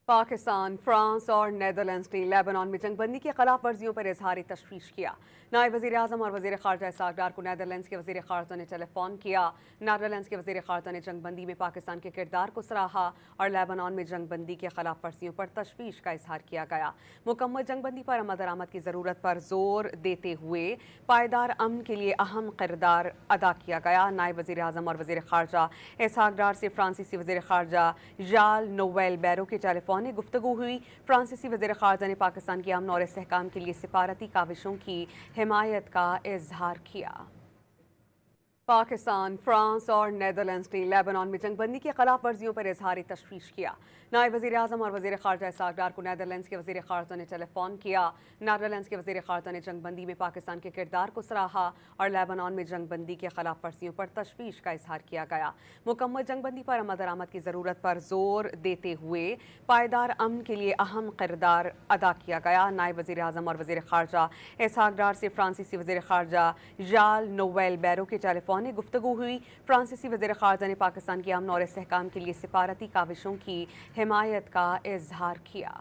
Pakistan, France और Netherlands ने Lebanon में जंग बंदी की खिलाफ वर्जियों पर इजहार तशवीश किया। नायब वज़ीर आज़म और वज़ीर ख़ारजा इसहाक़ डार को नेदरलैंड्स के वज़ीर ख़ारजा ने टेलीफोन किया। नेदरलैंड्स के वज़ीर ख़ारजा ने जंग बंदी में पाकिस्तान के किरदार को सराहा और लेबनान में जंग बंदी की खिलाफ वर्जियों पर तशवीश का इजहार किया गया। मुकम्मल जंग बंदी पर अमल दरामद की ज़रूरत पर जोर देते हुए पायदार अमन के लिए अहम किरदार अदा किया गया। नायब वज़ीर आज़म और वज़ीर ख़ारजा इसहाक़ डार से फ्रांसीसी वज़ीर ख़ारजा ज़ाल नोवेल बैरो के टेलीफोन गुफ्तगू हुई। फ्रांसीसी वज़ीर ख़ारजा ने पाकिस्तान की अमन और इस्तेहकाम के लिए सिफारती काविशों की हिमायत का इजहार किया। पाकिस्तान, फ्रांस और नेदरलैंड्स ने लेबनान में जंग बंदी की खिलाफ वर्जियों पर इजहार तशवीश किया। नायब वज़ीर आज़म और वज़ीर ख़ारजा इसहाक़ डार को नेदरलैंड्स के वज़ीर ख़ारजा ने टेलीफोन किया। नेदरलैंड्स के वज़ीर ख़ारजा ने जंग बंदी में पाकिस्तान के किरदार को सराहा और लेबनान में जंग बंदी की खिलाफ वर्जियों पर तशवीश का इजहार किया गया। मुकम्मल जंग बंदी पर अमल दरामद की ज़रूरत पर जोर देते हुए पायदार अमन के लिए अहम किरदार अदा किया गया। नायब वज़ीर आज़म और वज़ीर ख़ारजा इसहाक़ डार से फ्रांसीसी वज़ीर ख़ारजा ज़ाल नोवेल बैरो के टेलीफोन गुफ्तगू हुई। फ्रांसीसी वज़ीर ख़ारजा ने पाकिस्तान की अमन और इस्तेहकाम के लिए सिफारती काविशों की हिमायत का इजहार किया।